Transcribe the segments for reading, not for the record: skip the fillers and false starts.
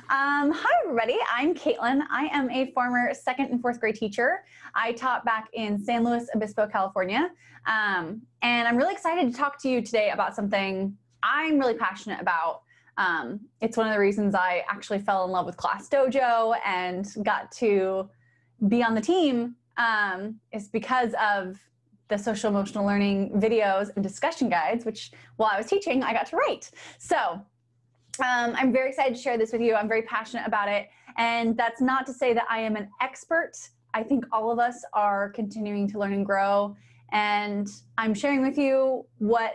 Hi, everybody. I'm Caitlin. I am a former 2nd and 4th grade teacher. I taught back in San Luis Obispo, California. And I'm really excited to talk to you today about something I'm really passionate about. It's one of the reasons I actually fell in love with ClassDojo and got to be on the team is because of the social emotional learning videos and discussion guides, which while I was teaching, I got to write. So I'm very excited to share this with you. I'm very passionate about it. And that's not to say that I am an expert. I think all of us are continuing to learn and grow. And I'm sharing with you what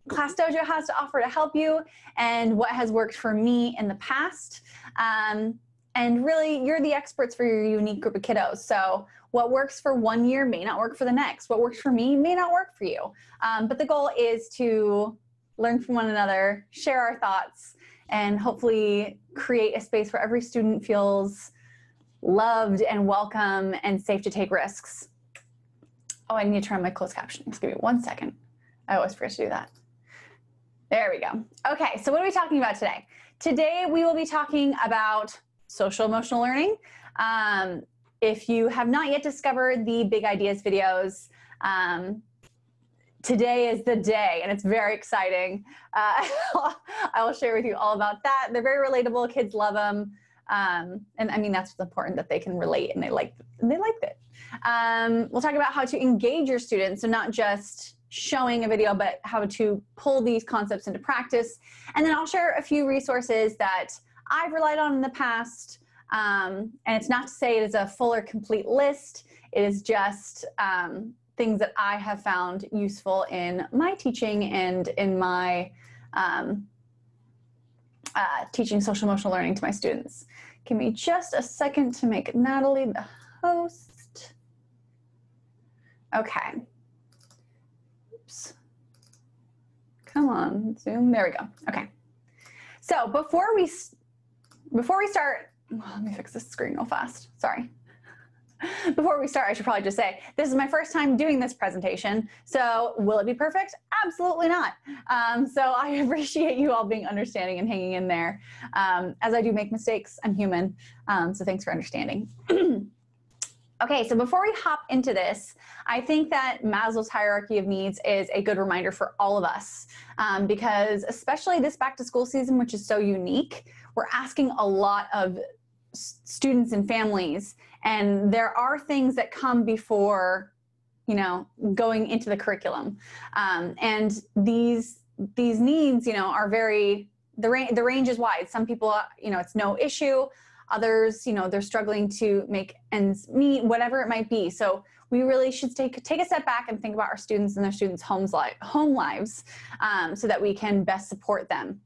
ClassDojo has to offer to help you and what has worked for me in the past. And really, you're the experts for your unique group of kiddos. So what works for one year may not work for the next. What works for me may not work for you. But the goal is to learn from one another, share our thoughts, and hopefully create a space where every student feels loved and welcome and safe to take risks. Oh, I need to turn on my closed captioning. Just give me 1 second. I always forget to do that. There we go. Okay, so what are we talking about today? Today we will be talking about social emotional learning. If you have not yet discovered the Big Ideas videos, today is the day, and it's very exciting. I will share with you all about that. They're very relatable. Kids love them. And I mean, that's what's important, that they can relate and they liked it. We'll talk about how to engage your students, so not just showing a video, but how to pull these concepts into practice. And then I'll share a few resources that I've relied on in the past. And it's not to say it is a full or complete list. It is just things that I have found useful in my teaching and in my teaching social emotional learning to my students. Give me just a second to make Natalie the host. Okay. Oops. Come on, Zoom. There we go. Okay. So before we start, let me fix this screen real fast. Sorry. Before we start, I should probably just say, this is my first time doing this presentation, so will it be perfect? Absolutely not. So I appreciate you all being understanding and hanging in there. As I do make mistakes, I'm human, so thanks for understanding. Okay, so before we hop into this, I think that Maslow's hierarchy of needs is a good reminder for all of us, because especially this back to school season, which is so unique, we're asking a lot of students and families, and there are things that come before, you know, going into the curriculum. And these needs, you know, are very, the range is wide. Some people, you know, it's no issue. Others, you know, they're struggling to make ends meet, whatever it might be. So we really should take a step back and think about our students and their students' home lives, so that we can best support them.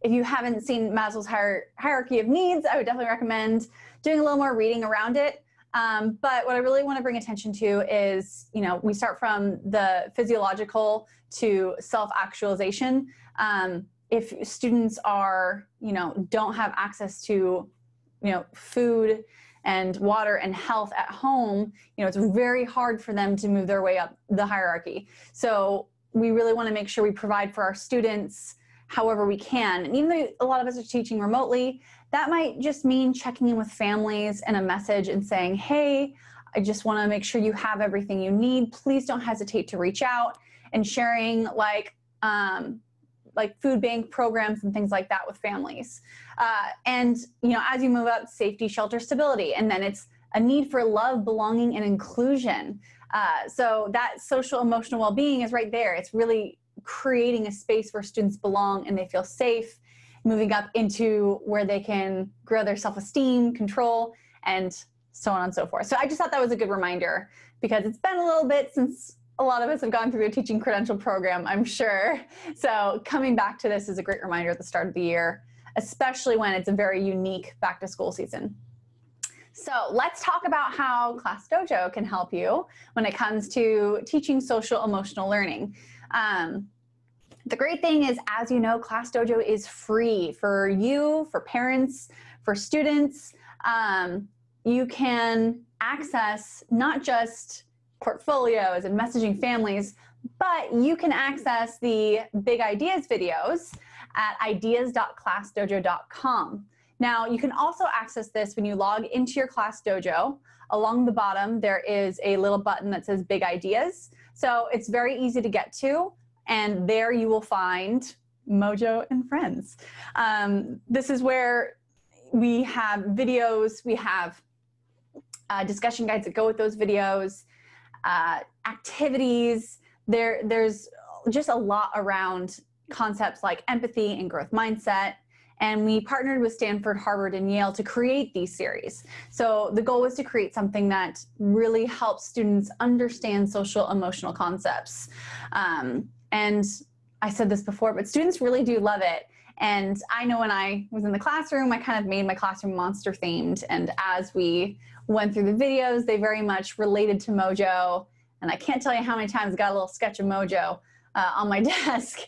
If you haven't seen Maslow's hierarchy of needs, I would definitely recommend doing a little more reading around it. But what I really want to bring attention to is, you know, we start from the physiological to self-actualization. If students are, you know, don't have access to, you know, food and water and health at home, you know, it's very hard for them to move their way up the hierarchy. So we really want to make sure we provide for our students however we can. And even though a lot of us are teaching remotely, that might just mean checking in with families and a message and saying, hey, I just want to make sure you have everything you need. Please don't hesitate to reach out, and sharing like food bank programs and things like that with families. And, you know, as you move up, safety, shelter, stability, and then it's a need for love, belonging, and inclusion. So that social emotional well-being is right there. It's really creating a space where students belong and they feel safe, moving up into where they can grow their self-esteem, control, and so on and so forth. So I just thought that was a good reminder, because it's been a little bit since a lot of us have gone through a teaching credential program, I'm sure. So coming back to this is a great reminder at the start of the year, especially when it's a very unique back to school season. So let's talk about how ClassDojo can help you when it comes to teaching social emotional learning. The great thing is, as you know, ClassDojo is free for you, for parents, for students. You can access not just portfolios and messaging families, but you can access the Big Ideas videos at ideas.classdojo.com. Now, you can also access this when you log into your ClassDojo. Along the bottom, there is a little button that says Big Ideas. So it's very easy to get to, and there you will find Mojo and Friends. This is where we have videos, we have discussion guides that go with those videos, activities. There's just a lot around concepts like empathy and growth mindset. And we partnered with Stanford, Harvard, and Yale to create these series. So the goal was to create something that really helps students understand social emotional concepts. And I said this before, but students really do love it. And I know when I was in the classroom, I kind of made my classroom monster themed. And as we went through the videos, they very much related to Mojo. And I can't tell you how many times I got a little sketch of Mojo on my desk.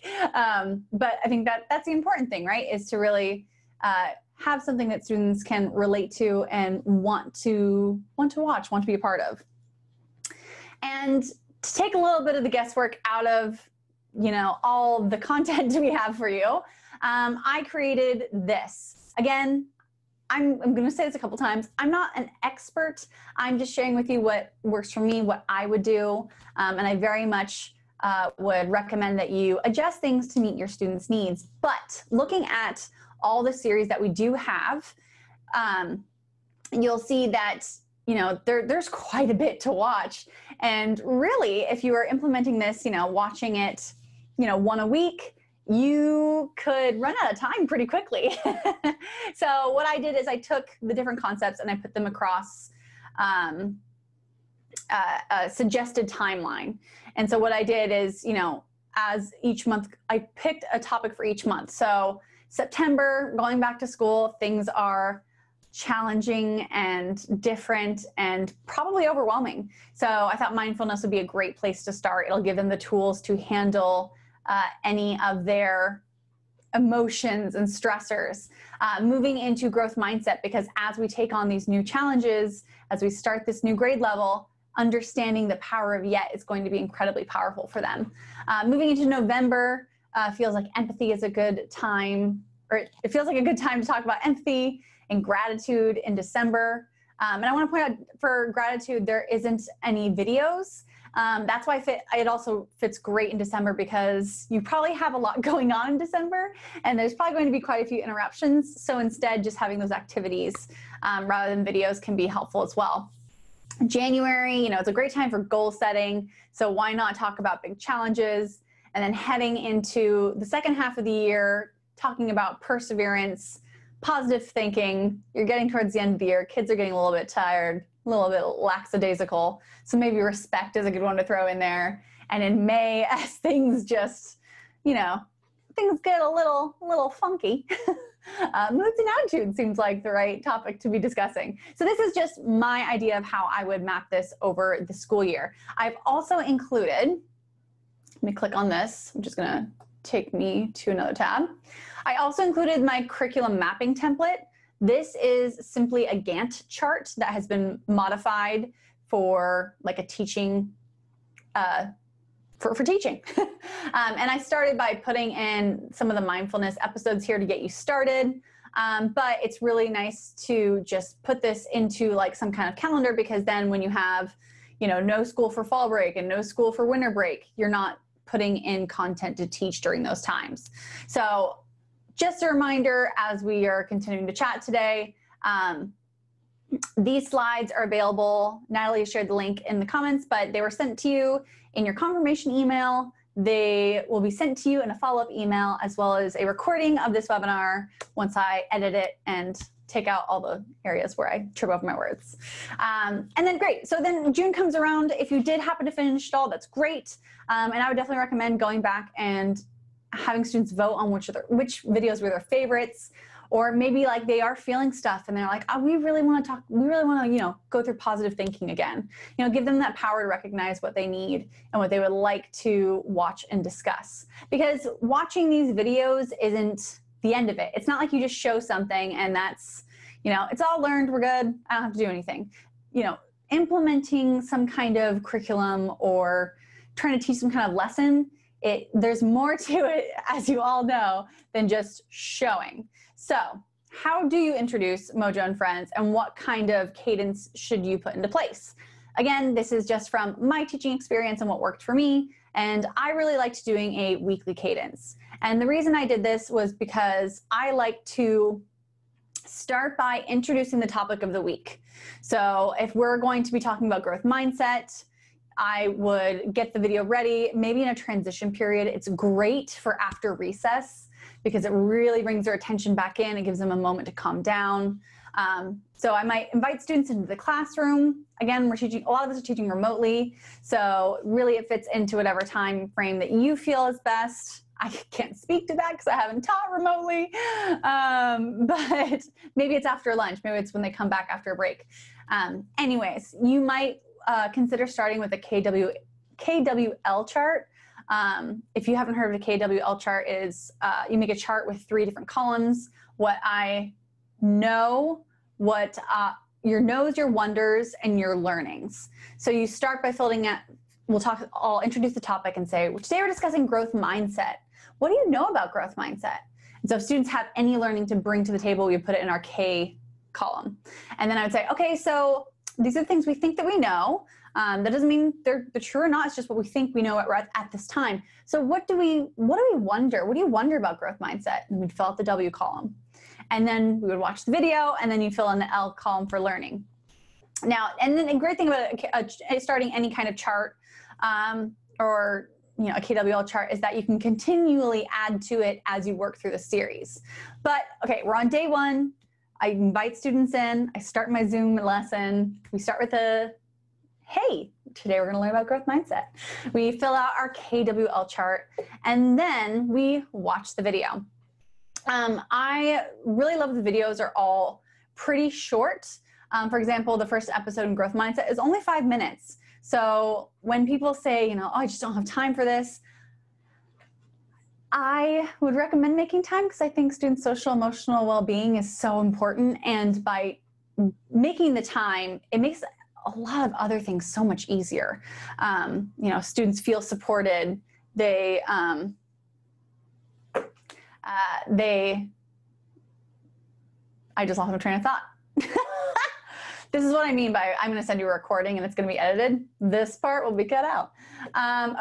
But I think that's the important thing, right? Is to really have something that students can relate to and want to watch, want to be a part of. And to take a little bit of the guesswork out of, you know, all the content we have for you, I created this. Again, I'm going to say this a couple times. I'm not an expert. I'm just sharing with you what works for me, what I would do. And I very much would recommend that you adjust things to meet your students' needs. But looking at all the series that we do have, you'll see that, you know, there's quite a bit to watch. And really, if you are implementing this, you know, watching it, you know, one a week, you could run out of time pretty quickly. So what I did is I took the different concepts and I put them across a suggested timeline. And so what I did is, you know, as each month, I picked a topic for each month. So September, going back to school, things are challenging and different and probably overwhelming. So I thought mindfulness would be a great place to start. It'll give them the tools to handle any of their emotions and stressors. Moving into growth mindset, because as we take on these new challenges, as we start this new grade level, understanding the power of yet is going to be incredibly powerful for them. Moving into November, feels like empathy is a good time, or it feels like a good time to talk about empathy and gratitude in December. And I want to point out for gratitude, there isn't any videos. That's why it also fits great in December, because you probably have a lot going on in December and there's probably going to be quite a few interruptions. So instead, just having those activities rather than videos can be helpful as well. January, you know, it's a great time for goal setting. So why not talk about big challenges? And then heading into the second half of the year, talking about perseverance, positive thinking. You're getting towards the end of the year. Kids are getting a little bit tired, a little bit lackadaisical. So maybe respect is a good one to throw in there. And in May, as things just, you know, things get a little funky. Moods and attitude seems like the right topic to be discussing. So this is just my idea of how I would map this over the school year. I've also included, let me click on this, I'm just gonna take me to another tab. I also included my curriculum mapping template. This is simply a Gantt chart that has been modified for like a teaching, for teaching. And I started by putting in some of the mindfulness episodes here to get you started. But it's really nice to just put this into like some kind of calendar, because then when you have, you know, no school for fall break and no school for winter break, you're not putting in content to teach during those times. So just a reminder, as we are continuing to chat today, these slides are available. Natalie shared the link in the comments, but they were sent to you in your confirmation email. They will be sent to you in a follow-up email, as well as a recording of this webinar once I edit it and take out all the areas where I trip over my words. And then great, so then June comes around. If you did happen to finish it all, that's great. And I would definitely recommend going back and having students vote on which videos were their favorites, or maybe like they are feeling stuff and they're like, oh, we really want to, you know, go through positive thinking again. You know, give them that power to recognize what they need and what they would like to watch and discuss. Because watching these videos isn't the end of it. It's not like you just show something and that's, you know, it's all learned, we're good, I don't have to do anything. You know, implementing some kind of curriculum or trying to teach some kind of lesson, there's more to it, as you all know, than just showing. So how do you introduce Mojo and Friends, and what kind of cadence should you put into place? Again, this is just from my teaching experience and what worked for me, and I really liked doing a weekly cadence. And the reason I did this was because I like to start by introducing the topic of the week. So if we're going to be talking about growth mindset, I would get the video ready, maybe in a transition period. It's great for after recess because it really brings their attention back in. It gives them a moment to calm down. So I might invite students into the classroom. Again, a lot of us are teaching remotely. So really it fits into whatever time frame that you feel is best. I can't speak to that because I haven't taught remotely, but maybe it's after lunch. Maybe it's when they come back after a break. Anyways, you might consider starting with a KWL chart. If you haven't heard of a KWL chart, is you make a chart with 3 different columns. What I know, what your knows, your wonders, and your learnings. So you start by filling out, I'll introduce the topic and say, today we're discussing growth mindset. What do you know about growth mindset? And so if students have any learning to bring to the table, we put it in our K column. And then I would say, okay, so these are the things we think that we know. That doesn't mean they're true or not. It's just what we think we know at this time. So what do we wonder? What do you wonder about growth mindset? And we'd fill out the W column. And then we would watch the video, and then you fill in the L column for learning. Now, and then a great thing about starting any kind of chart or a KWL chart is that you can continually add to it as you work through the series. But okay, we're on day 1. I invite students in. I start my Zoom lesson. We start with hey, today we're going to learn about growth mindset. We fill out our KWL chart, and then we watch the video. I really love the videos are all pretty short. For example, the first episode in growth mindset is only 5 minutes. So when people say, oh, I just don't have time for this, I would recommend making time because I think students' social emotional well-being is so important. And by making the time, it makes a lot of other things so much easier. Students feel supported. I just lost my train of thought. This is what I mean by I'm going to send you a recording and it's going to be edited. This part will be cut out.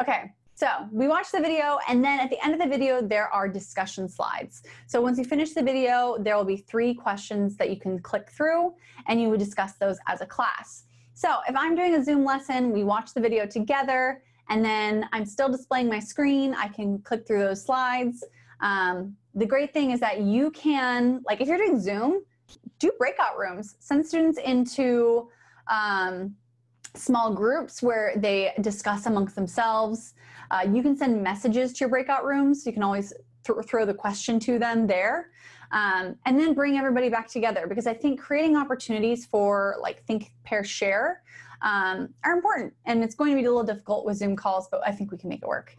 Okay, so we watch the video, and then at the end of the video, there are discussion slides. So once you finish the video, there will be 3 questions that you can click through, and you would discuss those as a class. So if I'm doing a Zoom lesson, we watch the video together, and then I'm still displaying my screen. I can click through those slides. The great thing is that you can, like if you're doing Zoom, do breakout rooms. Send students into small groups where they discuss amongst themselves. You can send messages to your breakout rooms. You can always throw the question to them there. And then bring everybody back together, because I think creating opportunities for think, pair, share are important. And it's going to be a little difficult with Zoom calls, but I think we can make it work.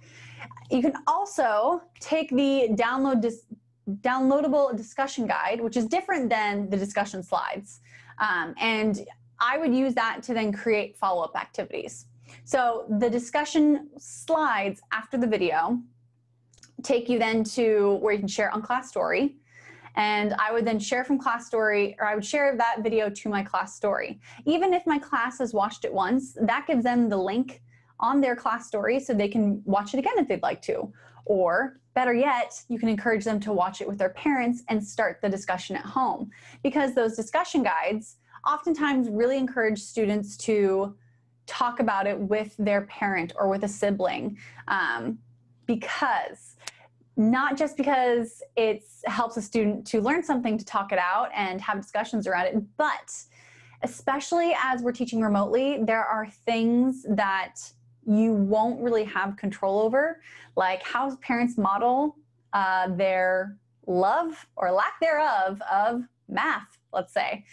You can also take the downloadable discussion guide, which is different than the discussion slides. And I would use that to then create follow-up activities. So the discussion slides after the video take you then to where you can share on Class Story. And I would then share from Class Story, or I would share that video to my Class Story. Even if my class has watched it once, that gives them the link on their Class Story so they can watch it again if they'd like to. Or better yet, you can encourage them to watch it with their parents and start the discussion at home. Because those discussion guides oftentimes really encourage students to talk about it with their parent or with a sibling. Not just because it helps a student to learn something to talk it out and have discussions around it, but especially as we're teaching remotely, there are things that you won't really have control over, like how parents model their love or lack thereof of math, let's say.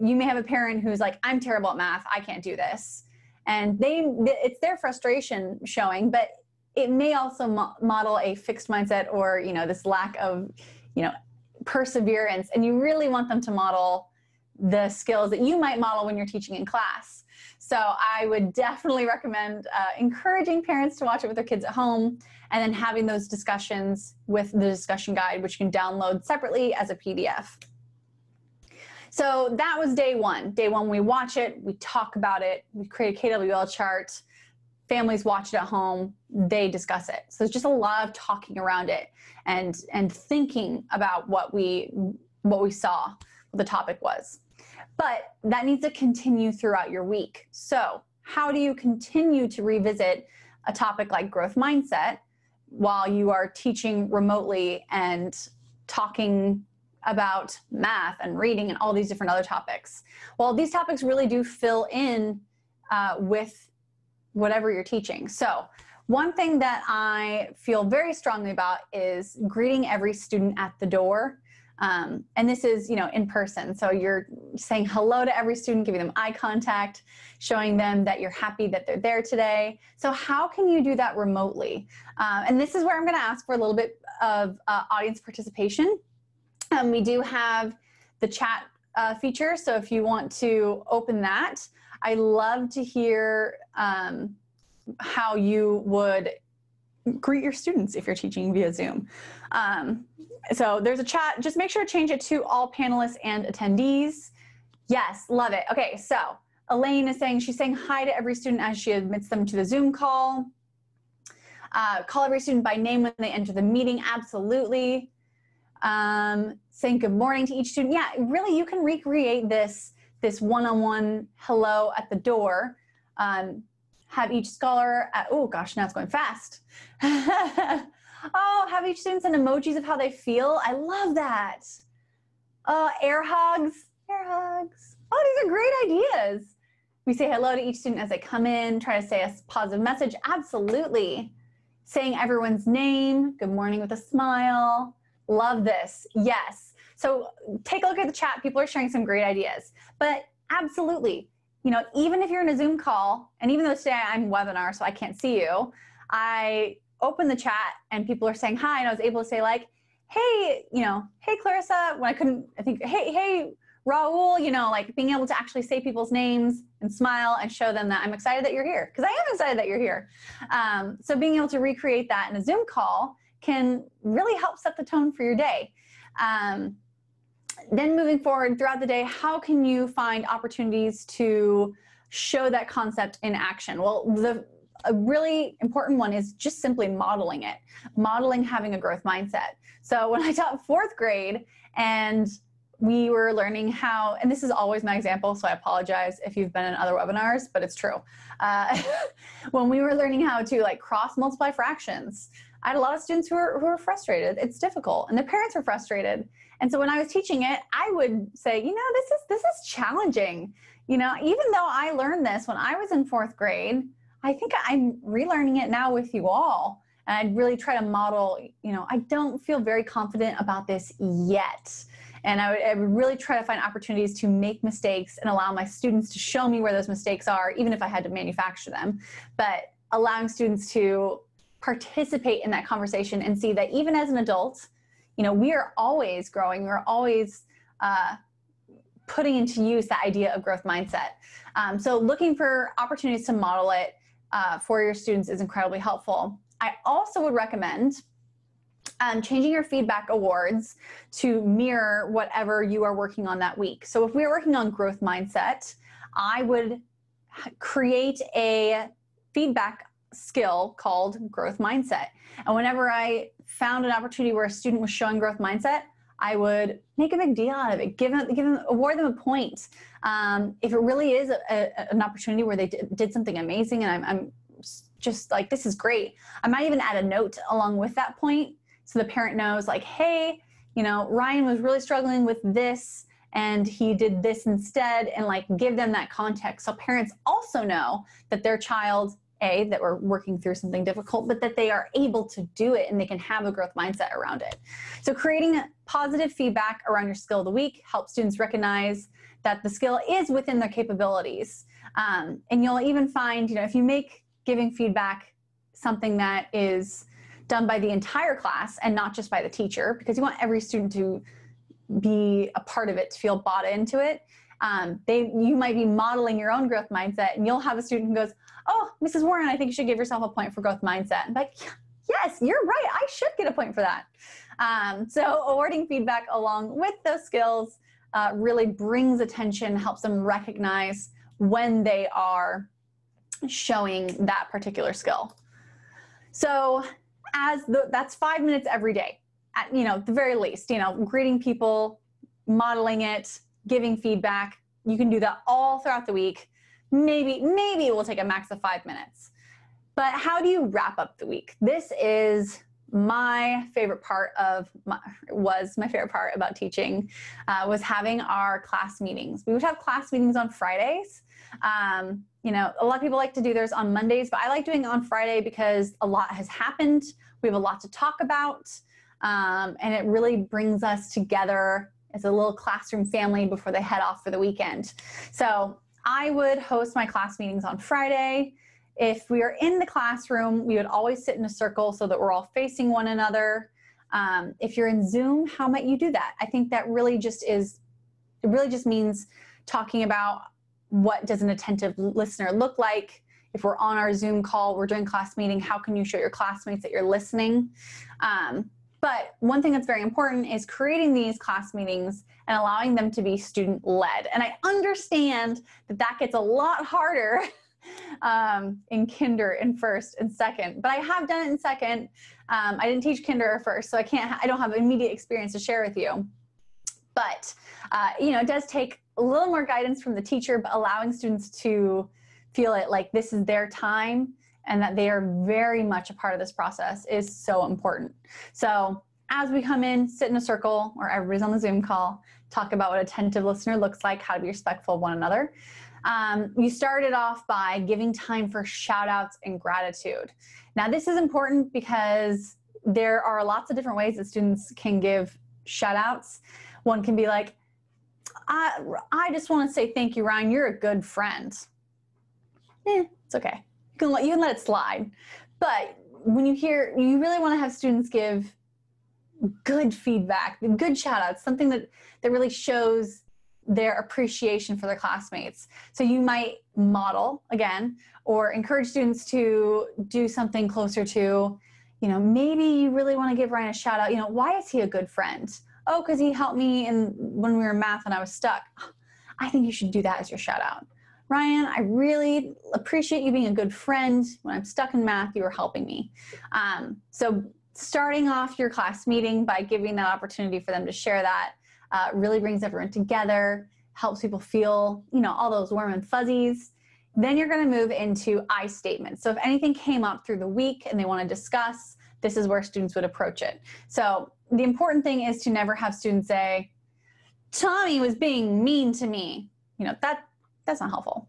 You may have a parent who's like, I'm terrible at math, I can't do this. And it's their frustration showing, but it may also model a fixed mindset or, this lack of, perseverance. And you really want them to model the skills that you might model when you're teaching in class. So I would definitely recommend encouraging parents to watch it with their kids at home, and then having those discussions with the discussion guide, which you can download separately as a PDF. So that was day one. Day one, we watch it, we talk about it, we create a KWL chart, families watch it at home, they discuss it. So there's just a lot of talking around it and thinking about what we saw, what the topic was. But that needs to continue throughout your week. So how do you continue to revisit a topic like growth mindset while you are teaching remotely and talking about math and reading and all these different other topics? Well, these topics really do fill in with whatever you're teaching. So one thing that I feel very strongly about is greeting every student at the door. And this is, in person. So you're saying hello to every student, giving them eye contact, showing them that you're happy that they're there today. So how can you do that remotely? And this is where I'm going to ask for a little bit of audience participation. We do have the chat feature. So if you want to open that, I love to hear how you would greet your students if you're teaching via Zoom. So there's a chat. Just make sure to change it to all panelists and attendees. Yes, love it. Okay, so Elaine is saying she's saying hi to every student as she admits them to the Zoom call. Call every student by name when they enter the meeting. Absolutely. Saying good morning to each student. Yeah, really, you can recreate this one-on-one hello at the door. Have each scholar, oh gosh, now it's going fast. Oh, have each student send emojis of how they feel. I love that. Air hugs, air hugs. Oh, these are great ideas. We say hello to each student as they come in, try to say a positive message. Absolutely. Saying everyone's name, good morning with a smile. Love this, yes. So take a look at the chat. People are sharing some great ideas, but absolutely. Even if you're in a Zoom call, and even though today I'm webinar, so I can't see you, I open the chat and people are saying hi, and I was able to say like, hey, hey Clarissa, when I couldn't, I think, hey Raul, like being able to actually say people's names and smile and show them that I'm excited that you're here, because I am excited that you're here. So being able to recreate that in a Zoom call can really help set the tone for your day. Then moving forward throughout the day, how can you find opportunities to show that concept in action? Well, a really important one is just simply modeling it, modeling having a growth mindset. So when I taught 4th grade and we were learning how, and this is always my example, so I apologize if you've been in other webinars, but it's true. When we were learning how to like cross multiply fractions, I had a lot of students who were frustrated. It's difficult, and their parents were frustrated. And so when I was teaching it, I would say, this is challenging. Even though I learned this when I was in 4th grade, I think I'm relearning it now with you all. And I'd really try to model, I don't feel very confident about this yet. And I would really try to find opportunities to make mistakes and allow my students to show me where those mistakes are, even if I had to manufacture them. But allowing students to participate in that conversation and see that even as an adult, we are always growing. We're always putting into use that idea of growth mindset. So looking for opportunities to model it for your students is incredibly helpful. I also would recommend changing your feedback awards to mirror whatever you are working on that week. So if we're working on growth mindset, I would create a feedback skill called growth mindset. And whenever I found an opportunity where a student was showing growth mindset, I would make a big deal out of it, award them a point. If it really is an opportunity where they did something amazing and I'm just like, this is great, I might even add a note along with that point so the parent knows like, hey, Ryan was really struggling with this and he did this instead, and like give them that context so parents also know that their child, that we're working through something difficult, but that they are able to do it and they can have a growth mindset around it. So creating positive feedback around your skill of the week helps students recognize that the skill is within their capabilities. And you'll even find, if you make giving feedback something that is done by the entire class and not just by the teacher, because you want every student to be a part of it, to feel bought into it, You might be modeling your own growth mindset, and you'll have a student who goes, oh, Mrs. Warren, I think you should give yourself a point for growth mindset. I'm like, yes, you're right. I should get a point for that. So awarding feedback along with those skills really brings attention, helps them recognize when they are showing that particular skill. So that's 5 minutes every day, at the very least, greeting people, modeling it, giving feedback. You can do that all throughout the week. Maybe it will take a max of 5 minutes. But how do you wrap up the week? This is my favorite part was my favorite part about teaching, was having our class meetings. We would have class meetings on Fridays. A lot of people like to do theirs on Mondays, but I like doing it on Friday because a lot has happened. We have a lot to talk about, and it really brings us together as a little classroom family before they head off for the weekend. So I would host my class meetings on Friday. If we are in the classroom, we would always sit in a circle so that we're all facing one another. If you're in Zoom, how might you do that? I think that really just means talking about what does an attentive listener look like. If we're on our Zoom call, we're doing class meeting, how can you show your classmates that you're listening? But one thing that's very important is creating these class meetings and allowing them to be student-led. And I understand that gets a lot harder in kinder in first and second, but I have done it in second. I didn't teach kinder or first, so I don't have immediate experience to share with you. But it does take a little more guidance from the teacher, but allowing students to feel it like this is their time and that they are very much a part of this process is so important. So as we come in, sit in a circle, or everybody's on the Zoom call, talk about what attentive listener looks like, how to be respectful of one another. You started off by giving time for shout outs and gratitude. Now this is important because there are lots of different ways that students can give shout outs. One can be like, I just want to say thank you, Ryan, you're a good friend. It's okay. You can let it slide. But when you really want to have students give good feedback, good shout outs, something that really shows their appreciation for their classmates. So you might model again, or encourage students to do something closer to, maybe you really want to give Ryan a shout out. Why is he a good friend? Oh, because he helped me when we were in math and I was stuck. I think you should do that as your shout out. Ryan, I really appreciate you being a good friend. When I'm stuck in math, you were helping me. So starting off your class meeting by giving that opportunity for them to share that really brings everyone together, helps people feel, all those warm and fuzzies. Then you're going to move into I statements. So if anything came up through the week and they want to discuss, this is where students would approach it. So the important thing is to never have students say, Tommy was being mean to me. That's not helpful.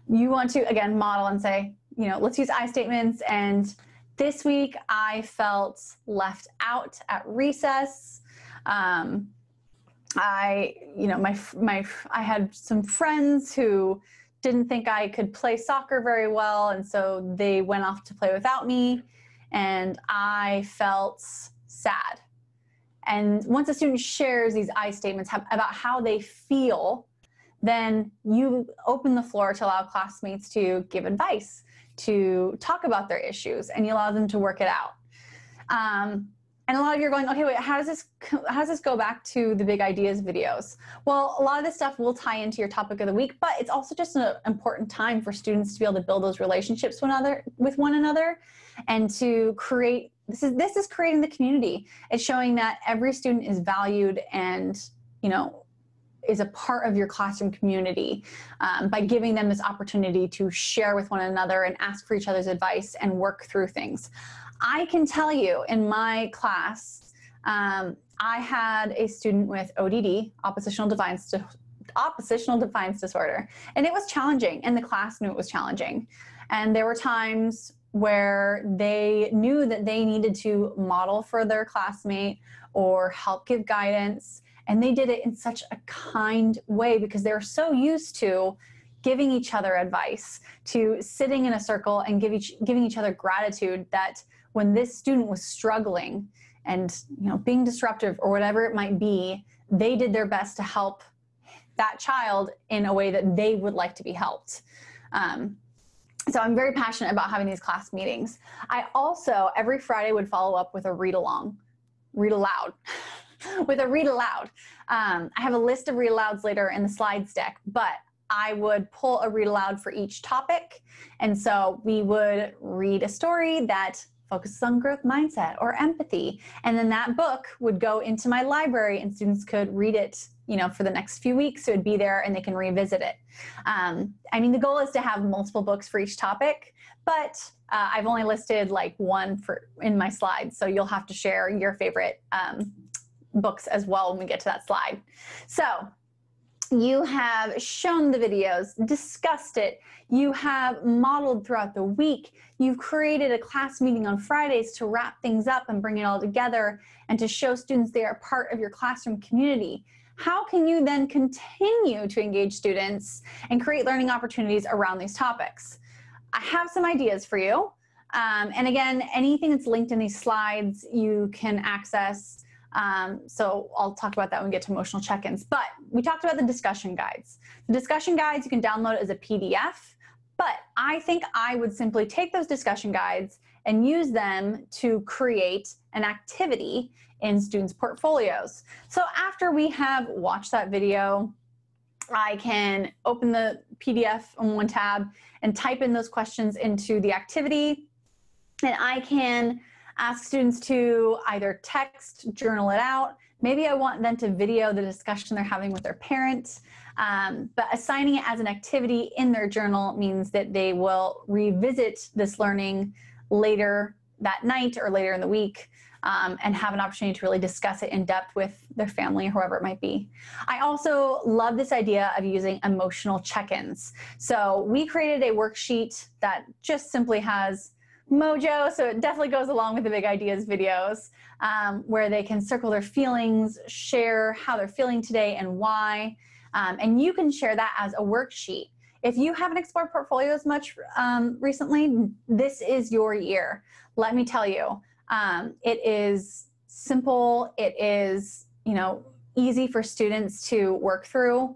You want to, again, model and say, let's use I statements. And this week I felt left out at recess. I had some friends who didn't think I could play soccer very well, and so they went off to play without me, and I felt sad. And once a student shares these I statements about how they feel, then you open the floor to allow classmates to give advice, to talk about their issues, and you allow them to work it out. And a lot of you are going, okay, wait, how does this go back to the big ideas videos? Well, a lot of this stuff will tie into your topic of the week, but it's also just an important time for students to be able to build those relationships with one another, and to create, this is creating the community. It's showing that every student is valued and, is a part of your classroom community by giving them this opportunity to share with one another and ask for each other's advice and work through things. I can tell you in my class, I had a student with ODD, oppositional defiance disorder, and it was challenging, and the class knew it was challenging. And there were times where they knew that they needed to model for their classmate or help give guidance, and they did it in such a kind way because they were so used to giving each other advice, to sitting in a circle and giving each other gratitude, that when this student was struggling and being disruptive or whatever it might be, they did their best to help that child in a way that they would like to be helped. So I'm very passionate about having these class meetings. I also, every Friday, would follow up with a read aloud, with a read aloud. I have a list of read alouds later in the slides deck, but I would pull a read aloud for each topic. And so we would read a story that focuses on growth mindset or empathy. And then that book would go into my library and students could read it, you know, for the next few weeks. So it'd be there and they can revisit it. I mean, the goal is to have multiple books for each topic, but I've only listed like one in my slides. So you'll have to share your favorite books as well when we get to that slide. So you have shown the videos, discussed it, you have modeled throughout the week, you've created a class meeting on Fridays to wrap things up and bring it all together and to show students they are part of your classroom community. How can you then continue to engage students and create learning opportunities around these topics? I have some ideas for you. And again, anything that's linked in these slides, you can access. So I'll talk about that when we get to emotional check-ins. But we talked about the discussion guides. The discussion guides you can download as a PDF, but I think I would simply take those discussion guides and use them to create an activity in students' portfolios. So after we have watched that video, I can open the PDF on one tab and type in those questions into the activity, and I can ask students to either text, journal it out. Maybe I want them to video the discussion they're having with their parents, but assigning it as an activity in their journal means that they will revisit this learning later that night or later in the week and have an opportunity to really discuss it in depth with their family or whoever it might be. I also love this idea of using emotional check-ins. So we created a worksheet that just simply has Mojo, so it definitely goes along with the Big Ideas videos, where they can circle their feelings, share how they're feeling today and why, and you can share that as a worksheet. If you haven't explored portfolios much recently, this is your year. Let me tell you, it is simple. It is, you know, easy for students to work through.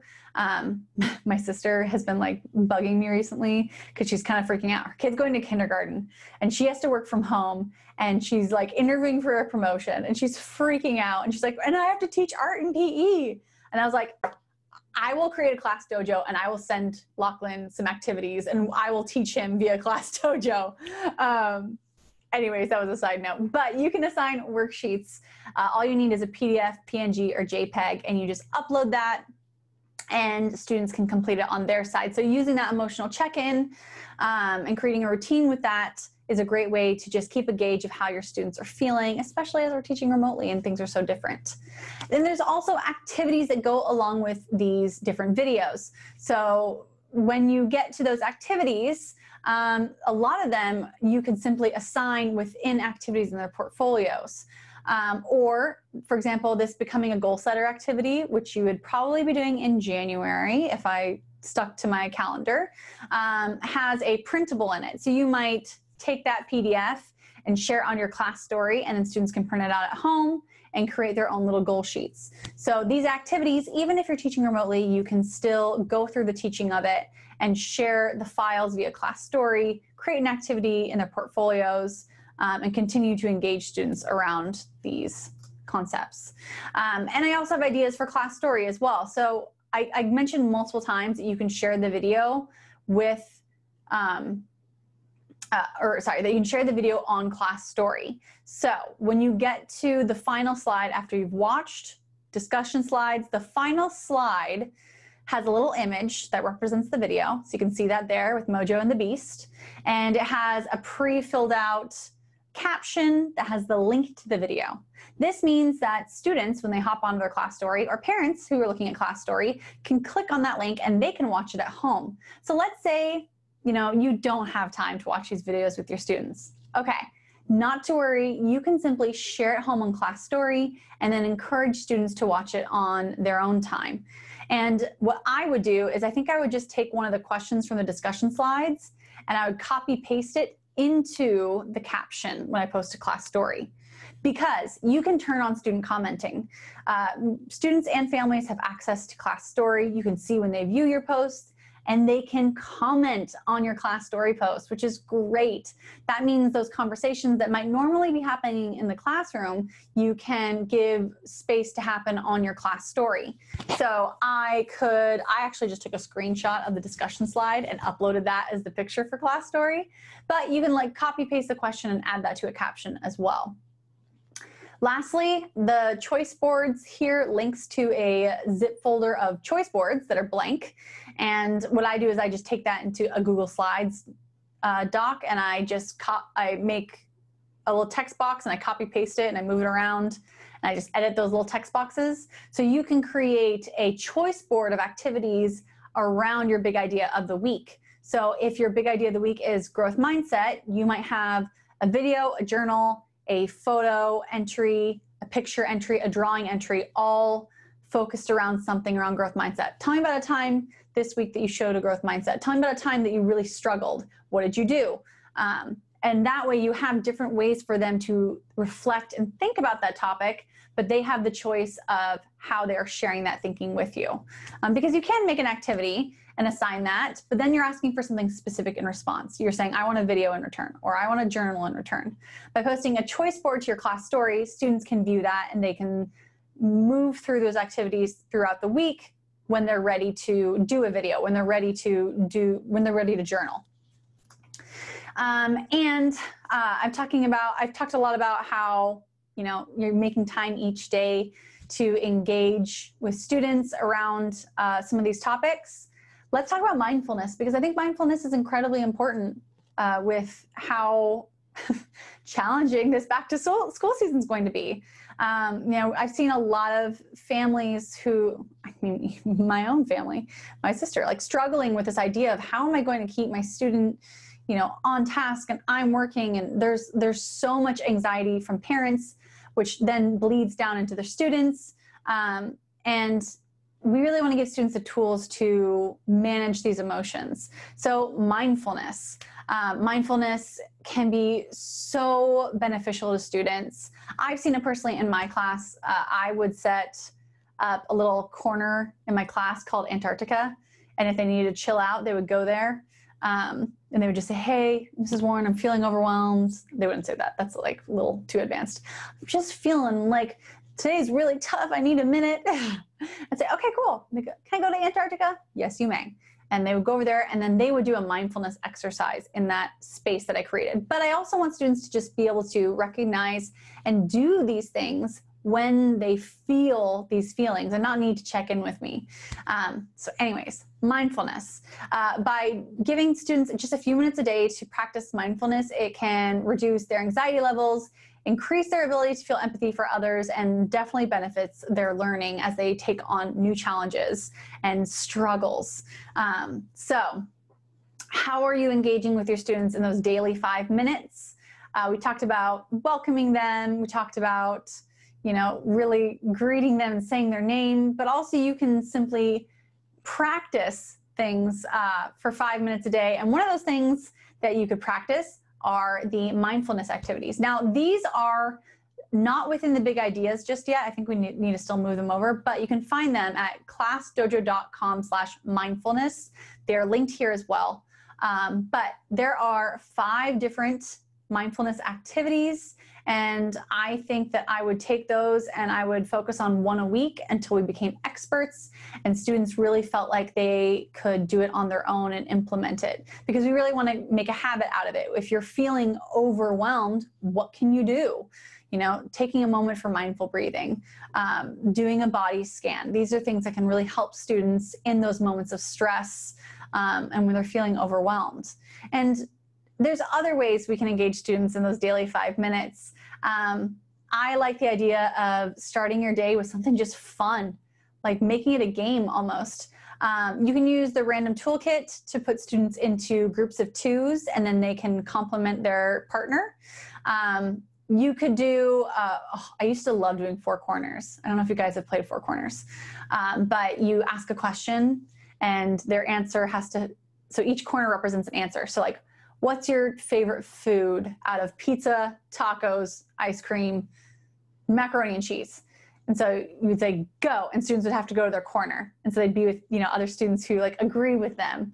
My sister has been like bugging me recently because she's kind of freaking out. Her kid's going to kindergarten and she has to work from home and she's like interviewing for a promotion and she's freaking out and she's like, and I have to teach art and PE. And I was like, I will create a ClassDojo and I will send Lachlan some activities and I will teach him via ClassDojo. Anyways, that was a side note, but you can assign worksheets. All you need is a PDF, PNG, or JPEG, and you just upload that and students can complete it on their side. So using that emotional check-in and creating a routine with that is a great way to just keep a gauge of how your students are feeling, especially as we're teaching remotely and things are so different. Then there's also activities that go along with these different videos. So when you get to those activities, a lot of them you can simply assign within activities in their portfolios. Or, for example, this becoming a goal setter activity, which you would probably be doing in January if I stuck to my calendar, has a printable in it. So you might take that PDF and share it on your class story, and then students can print it out at home and create their own little goal sheets. So these activities, even if you're teaching remotely, you can still go through the teaching of it and share the files via class story, create an activity in their portfolios, and continue to engage students around these concepts. And I also have ideas for class story as well. So I mentioned multiple times that you can share the video with, that you can share the video on class story. So when you get to the final slide after you've watched discussion slides, the final slide has a little image that represents the video. So you can see that there with Mojo and the Beast. And it has a pre-filled out caption that has the link to the video. This means that students, when they hop onto their class story, or parents who are looking at class story, can click on that link and they can watch it at home. So let's say, you know, you don't have time to watch these videos with your students. Okay, not to worry, you can simply share it home on class story and then encourage students to watch it on their own time. And what I would do is I think I would just take one of the questions from the discussion slides and I would copy paste it into the caption when I post a class story. because you can turn on student commenting. Students and families have access to class story. You can see when they view your posts, and they can comment on your class story post, which is great. That means those conversations that might normally be happening in the classroom, you can give space to happen on your class story. So I actually just took a screenshot of the discussion slide and uploaded that as the picture for class story, but you can like copy paste the question and add that to a caption as well. Lastly, the choice boards here links to a zip folder of choice boards that are blank. And what I do is I just take that into a Google Slides doc, and I make a little text box and I copy paste it and I move it around and I just edit those little text boxes. So you can create a choice board of activities around your big idea of the week. So if your big idea of the week is growth mindset, you might have a video, a journal, a photo entry, a picture entry, a drawing entry, all focused around something around growth mindset. Tell me about a time this week that you showed a growth mindset. Tell me about a time that you really struggled. What did you do? And that way you have different ways for them to reflect and think about that topic, but they have the choice of how they're sharing that thinking with you. Because you can make an activity and assign that, but then you're asking for something specific in response. You're saying, I want a video in return, or I want a journal in return. By posting a choice board to your class story, students can view that and they can move through those activities throughout the week when they're ready to do a video, when they're ready to journal. I've talked a lot about how, you're making time each day to engage with students around some of these topics. Let's talk about mindfulness, because I think mindfulness is incredibly important with how challenging this back to school season is going to be. I've seen a lot of families my own family, my sister, like struggling with this idea of how am I going to keep my student, on task, and I'm working, and there's so much anxiety from parents, which then bleeds down into their students. And we really want to give students the tools to manage these emotions. So mindfulness. Mindfulness can be so beneficial to students. I've seen it personally in my class. I would set up a little corner in my class called Antarctica. And if they needed to chill out, they would go there. And they would just say, hey, Mrs. Warren, I'm feeling overwhelmed. They wouldn't say that. That's like a little too advanced. I'm just feeling like today's really tough. I need a minute. I'd say, okay, cool. Can I go to Antarctica? Yes, you may. And they would go over there, and then they would do a mindfulness exercise in that space that I created. But I also want students to just be able to recognize and do these things when they feel these feelings and not need to check in with me. So anyways, mindfulness. By giving students just a few minutes a day to practice mindfulness, it can reduce their anxiety levels, increase their ability to feel empathy for others, and definitely benefits their learning as they take on new challenges and struggles. So how are you engaging with your students in those daily 5 minutes? We talked about welcoming them. We talked about really greeting them and saying their name, but also you can simply practice things for 5 minutes a day. And one of those things that you could practice are the mindfulness activities. Now, these are not within the big ideas just yet. I think we need to still move them over, but you can find them at classdojo.com/mindfulness. They're linked here as well. But there are 5 different mindfulness activities, and I think that I would take those and I would focus on one a week until we became experts and students really felt like they could do it on their own and implement it, because we really want to make a habit out of it. If you're feeling overwhelmed, what can you do? Taking a moment for mindful breathing, doing a body scan. These are things that can really help students in those moments of stress and when they're feeling overwhelmed. And there's other ways we can engage students in those daily 5 minutes. I like the idea of starting your day with something just fun, like making it a game almost. You can use the random toolkit to put students into groups of 2s, and then they can complement their partner. You could do, I used to love doing 4 corners. I don't know if you guys have played 4 corners, but you ask a question and their answer so each corner represents an answer. So what's your favorite food out of pizza, tacos, ice cream, macaroni and cheese. And so you would say, go, and students would have to go to their corner. And so they'd be with, other students who like agree with them.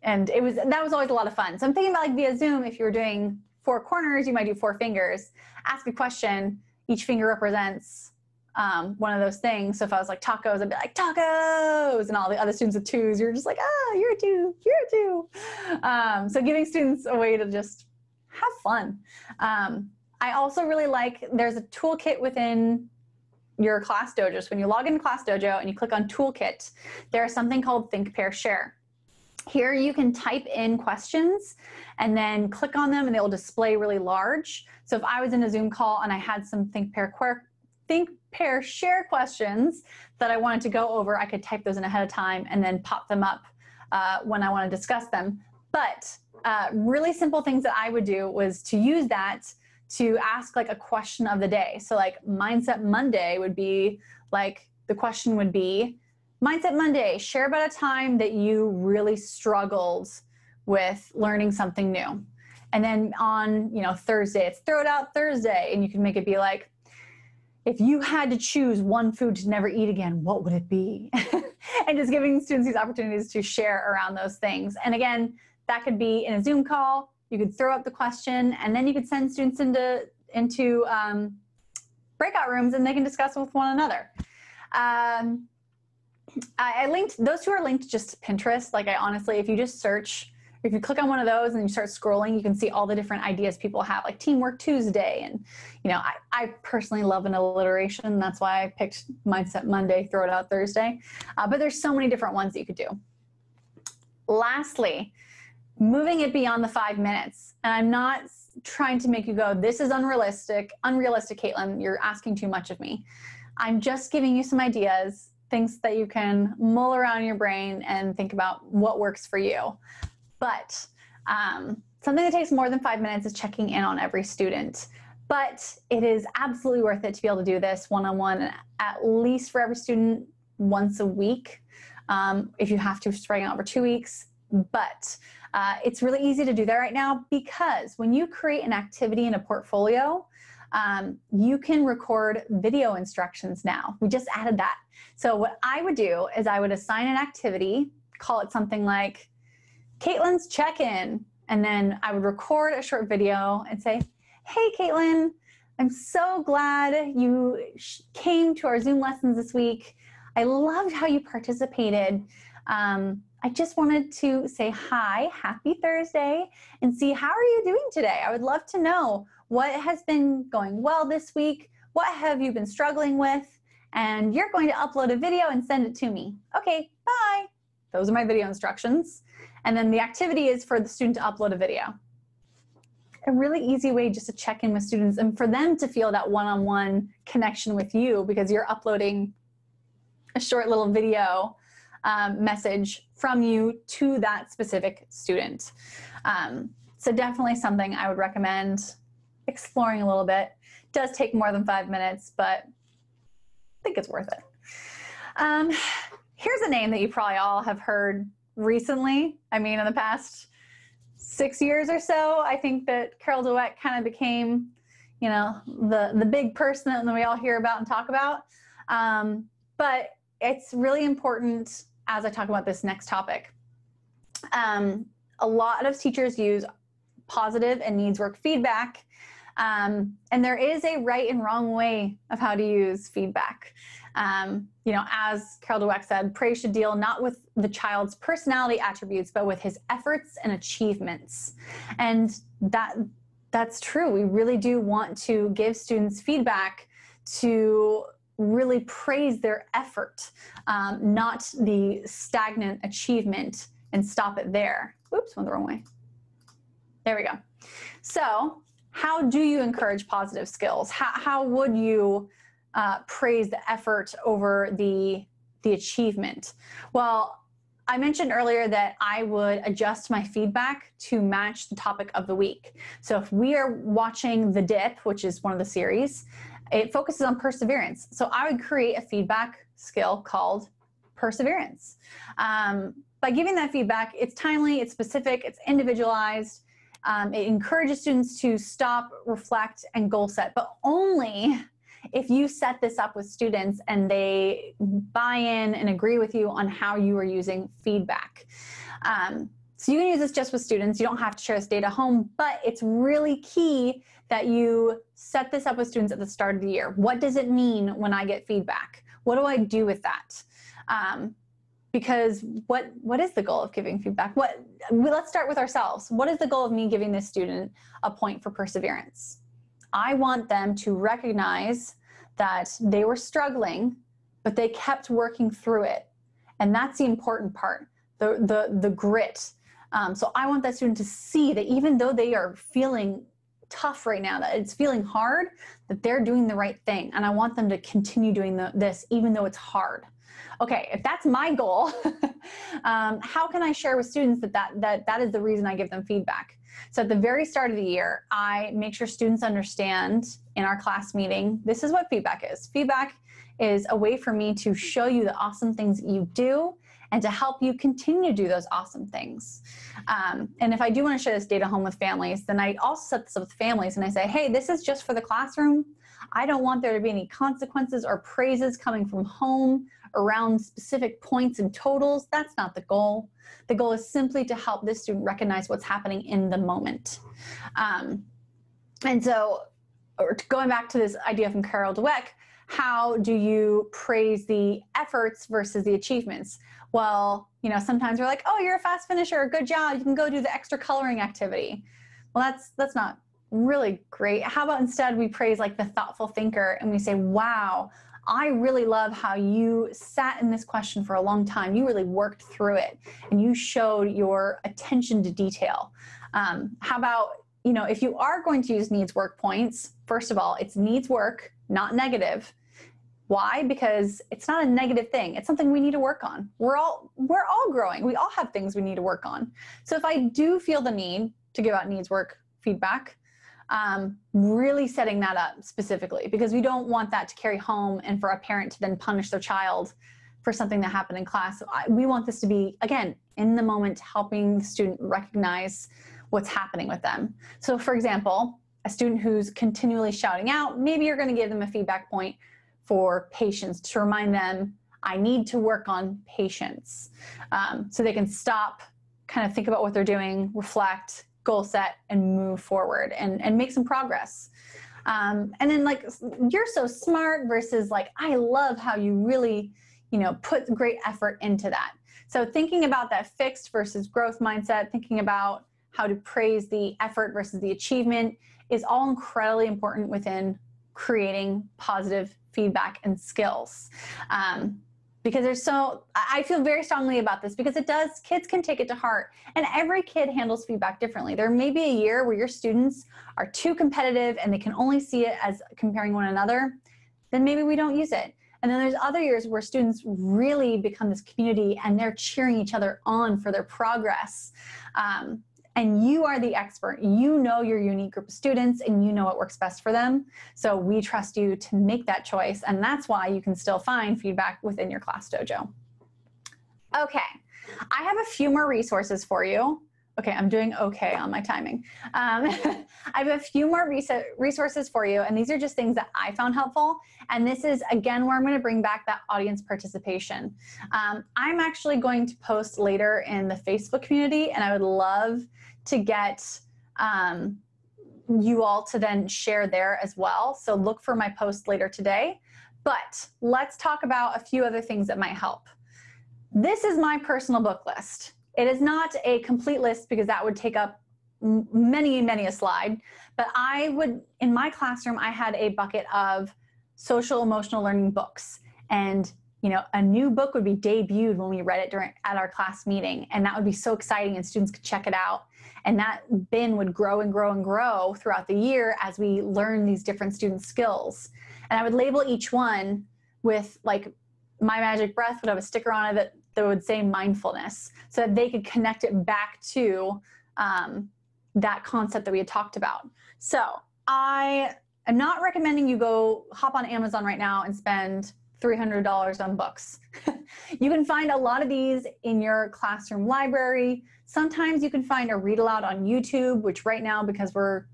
And that was always a lot of fun. So I'm thinking about like via Zoom, if you were doing 4 corners, you might do 4 fingers, ask a question. Each finger represents one of those things. So if I was like tacos, I'd be like tacos, and all the other students with 2s, you're just like, you're a 2, you're a 2. So giving students a way to just have fun. I also really like, there's a toolkit within your ClassDojo. So when you log into ClassDojo and you click on toolkit, there's something called Think, Pair, Share. Here you can type in questions and then click on them and they will display really large. So if I was in a Zoom call and I had some Think, Pair, Share questions that I wanted to go over, I could type those in ahead of time and then pop them up when I want to discuss them. But really simple things that I would do was to use that to ask like a question of the day. So like Mindset Monday would be like, the question would be, Mindset Monday, share about a time that you really struggled with learning something new. And then on, Thursday, it's Throw It Out Thursday. And you can make it be like, if you had to choose one food to never eat again, what would it be? And just giving students these opportunities to share around those things. And again, that could be in a Zoom call. You could throw up the question, and then you could send students into breakout rooms, and they can discuss with one another. I linked, those 2 are linked just to Pinterest. Like I honestly, if you just search, if you click on one of those and you start scrolling, you can see all the different ideas people have, like Teamwork Tuesday. And, I personally love an alliteration. That's why I picked Mindset Monday, Throw It Out Thursday. But there's so many different ones that you could do. Lastly, moving it beyond the 5 minutes. And I'm not trying to make you go, this is unrealistic, Caitlin, you're asking too much of me. I'm just giving you some ideas, things that you can mull around in your brain and think about what works for you. But something that takes more than 5 minutes is checking in on every student. But it is absolutely worth it to be able to do this one-on-one, at least for every student once a week. If you have to, spread it out over 2 weeks. But it's really easy to do that right now, because when you create an activity in a portfolio, you can record video instructions now. We just added that. So what I would do is I would assign an activity, call it something like Caitlin's check-in, and then I would record a short video and say, hey Caitlin, I'm so glad you came to our Zoom lessons this week. I loved how you participated. I just wanted to say hi, happy Thursday, and see how are you doing today? I would love to know what has been going well this week, what have you been struggling with, and you're going to upload a video and send it to me. Okay, bye. Those are my video instructions. And then the activity is for the student to upload a video. A really easy way just to check in with students and for them to feel that one-on-one connection with you, because you're uploading a short little video message from you to that specific student. So definitely something I would recommend exploring a little bit. It does take more than 5 minutes, but I think it's worth it. Here's a name that you probably all have heard recently. I mean, in the past 6 years or so, I think that Carol Dweck kind of became, the big person that we all hear about and talk about. But it's really important as I talk about this next topic. A lot of teachers use positive and needs work feedback. And there is a right and wrong way of how to use feedback. As Carol Dweck said, praise should deal not with the child's personality attributes, but with his efforts and achievements. And that's true. We really do want to give students feedback to really praise their effort, not the stagnant achievement, and stop it there. Oops, went the wrong way. There we go. So how do you encourage positive skills? How would you praise the effort over the achievement? Well, I mentioned earlier that I would adjust my feedback to match the topic of the week. So if we are watching The Dip, which is one of the series, it focuses on perseverance. So I would create a feedback skill called perseverance. By giving that feedback, it's timely, it's specific, it's individualized, It encourages students to stop, reflect, and goal set, but only if you set this up with students and they buy in and agree with you on how you are using feedback. So you can use this just with students. You don't have to share this data home, but it's really key that you set this up with students at the start of the year. What does it mean when I get feedback? What do I do with that? Because what is the goal of giving feedback? Let's start with ourselves. What is the goal of me giving this student a point for perseverance? I want them to recognize that they were struggling, but they kept working through it. And that's the important part, the grit. So I want that student to see that even though they are feeling tough right now, that it's feeling hard, that they're doing the right thing. And I want them to continue doing this even though it's hard. Okay, if that's my goal, how can I share with students that is the reason I give them feedback? So at the very start of the year, I make sure students understand in our class meeting, this is what feedback is. Feedback is a way for me to show you the awesome things that you do and to help you continue to do those awesome things. And if I do want to share this data home with families, then I also set this up with families and I say, hey, this is just for the classroom. I don't want there to be any consequences or praises coming from home around specific points and totals. That's not the goal. The goal is simply to help this student recognize what's happening in the moment. And so, going back to this idea from Carol Dweck, how do you praise the efforts versus the achievements? Well, sometimes we're like, oh, you're a fast finisher, good job, you can go do the extra coloring activity. Well, that's not really great. How about instead we praise like the thoughtful thinker and we say, wow, I really love how you sat in this question for a long time. You really worked through it and you showed your attention to detail. How about, if you are going to use needs work points, first of all, it's needs work, not negative. Why? Because it's not a negative thing. It's something we need to work on. We're all growing. We all have things we need to work on. So if I do feel the need to give out needs work feedback, really setting that up specifically, because we don't want that to carry home and for a parent to then punish their child for something that happened in class. We want this to be, again, in the moment, helping the student recognize what's happening with them. So for example, a student who's continually shouting out, maybe you're going to give them a feedback point for patience to remind them, I need to work on patience. So they can stop, kind of think about what they're doing, reflect, goal set, and move forward and make some progress. And then like, you're so smart versus like, I love how you really, put great effort into that. So thinking about that fixed versus growth mindset, thinking about how to praise the effort versus the achievement is all incredibly important within creating positive feedback and skills. Because I feel very strongly about this because kids can take it to heart and every kid handles feedback differently. There may be a year where your students are too competitive and they can only see it as comparing one another, then maybe we don't use it. And then there's other years where students really become this community and they're cheering each other on for their progress. And you are the expert. You know your unique group of students and you know what works best for them. So we trust you to make that choice. And that's why you can still find feedback within your ClassDojo. Okay, I have a few more resources for you. Okay, I'm doing okay on my timing. I have a few more resources for you, and these are just things that I found helpful. And this is, again, where I'm going to bring back that audience participation. I'm actually going to post later in the Facebook community, and I would love to get you all to then share there as well. So look for my post later today. But let's talk about a few other things that might help. This is my personal book list. It is not a complete list because that would take up many a slide, but in my classroom, I had a bucket of social emotional learning books, and a new book would be debuted when we read it at our class meeting, and that would be so exciting and students could check it out, and that bin would grow and grow and grow throughout the year as we learn these different student skills. And I would label each one with, like, My Magic Breath would have a sticker on it that would say mindfulness, so that they could connect it back to that concept that we had talked about. So I am not recommending you go hop on Amazon right now and spend $300 on books. You can find a lot of these in your classroom library. Sometimes you can find a read aloud on YouTube, which right now, because we're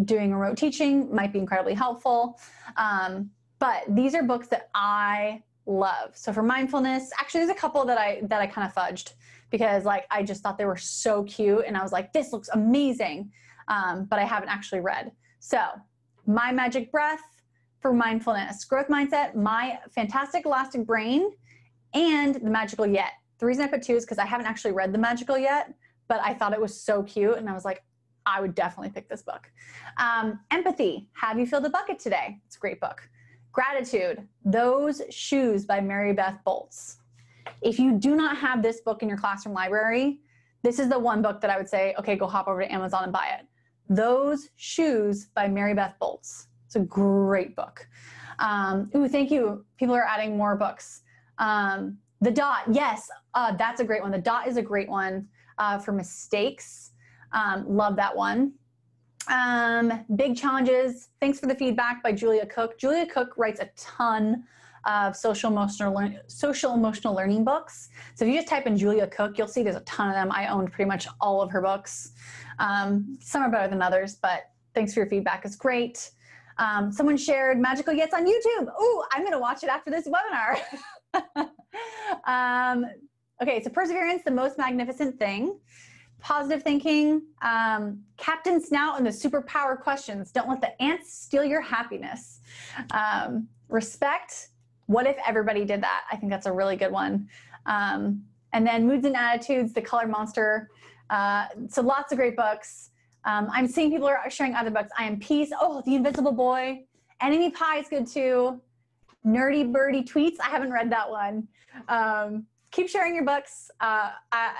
doing remote teaching, might be incredibly helpful. But these are books that I love. So for mindfulness, actually there's a couple that I kind of fudged because like I just thought they were so cute and I was like, this looks amazing, but I haven't actually read. So My Magic Breath for mindfulness, growth mindset, My Fantastic Elastic Brain, and The Magical Yet. The reason I put 2 is because I haven't actually read The Magical Yet, but I thought it was so cute and I was like, I would definitely pick this book. Empathy, Have You Filled the Bucket Today? It's a great book. Gratitude, Those Shoes by Mary Beth Boltz. If you do not have this book in your classroom library, this is the one book that I would say, okay, go hop over to Amazon and buy it. Those Shoes by Mary Beth Boltz. It's a great book. Ooh, thank you. People are adding more books. The Dot, yes, that's a great one. The Dot is a great one for mistakes. Love that one. Big Challenges, Thanks for the Feedback by Julia Cook. Julia Cook writes a ton of social emotional learning books. So if you just type in Julia Cook, you'll see there's a ton of them. I owned pretty much all of her books. Some are better than others, but Thanks for Your Feedback is great. Someone shared Magical Yets on YouTube. Ooh, I'm gonna watch it after this webinar. Okay, so Perseverance, The Most Magnificent Thing. Positive Thinking, Captain Snout and the Superpower Questions. Don't let the ants steal your happiness. Respect, What If Everybody Did That? I think that's a really good one. And then Moods and Attitudes, The Color Monster. So lots of great books. I'm seeing people are sharing other books. I Am Peace. Oh, The Invisible Boy. Enemy Pie is good too. Nerdy Birdie Tweets. I haven't read that one. Keep sharing your books.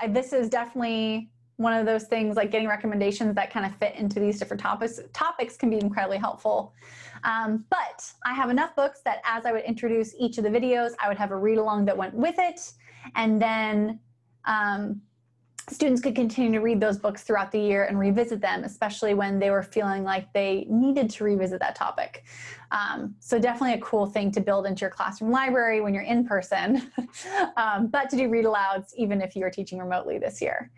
This is definitely one of those things, like getting recommendations that kind of fit into these different topics can be incredibly helpful. But I have enough books that as I would introduce each of the videos, I would have a read along that went with it. And then students could continue to read those books throughout the year and revisit them, especially when they were feeling like they needed to revisit that topic. So definitely a cool thing to build into your classroom library when you're in person, but to do read alouds even if you're teaching remotely this year.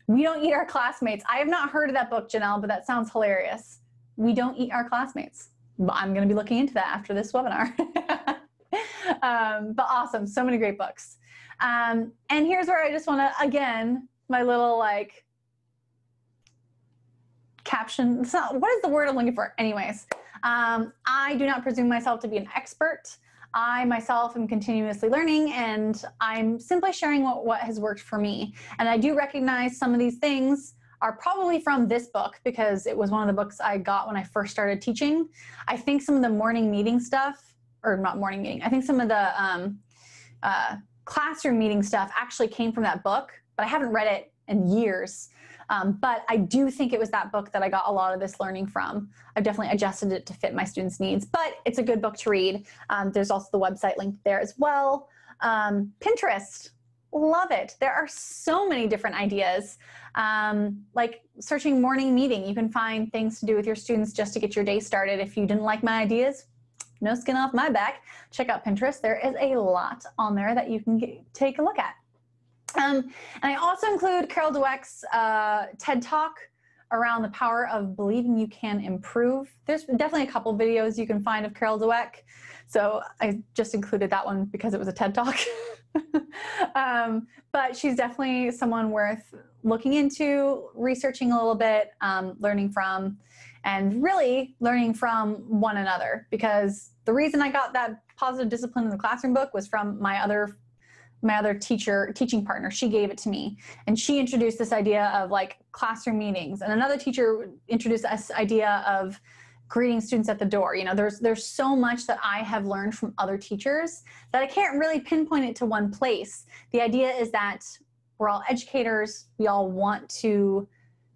We Don't Eat Our Classmates. I have not heard of that book, Janelle, but that sounds hilarious. We don't eat our classmates. I'm going to be looking into that after this webinar. But awesome, so many great books. And here's where I just want to, again, my little like caption. It's not, what is the word I'm looking for? Anyways, I do not presume myself to be an expert. I myself am continuously learning and I'm simply sharing what has worked for me. And I do recognize some of these things are probably from this book because it was one of the books I got when I first started teaching. I think some of the morning meeting stuff, or not morning meeting, I think some of the classroom meeting stuff actually came from that book, but I haven't read it in years. But I do think it was that book that I got a lot of this learning from. I've definitely adjusted it to fit my students' needs, but it's a good book to read. There's also the website link there as well. Pinterest, love it. There are so many different ideas. Like searching morning meeting, you can find things to do with your students just to get your day started. If you didn't like my ideas, no skin off my back. Check out Pinterest. There is a lot on there that you can take a look at. And I also include Carol Dweck's TED Talk around the power of believing you can improve. There's definitely a couple videos you can find of Carol Dweck. So I just included that one because it was a TED Talk. But she's definitely someone worth looking into, researching a little bit, learning from, and really learning from one another. Because the reason I got that Positive Discipline in the Classroom book was from my other teaching partner. She gave it to me, and she introduced this idea of like classroom meetings, and another teacher introduced this idea of greeting students at the door. You know, there's so much that I have learned from other teachers that I can't really pinpoint it to one place. The idea is that we're all educators. We all want to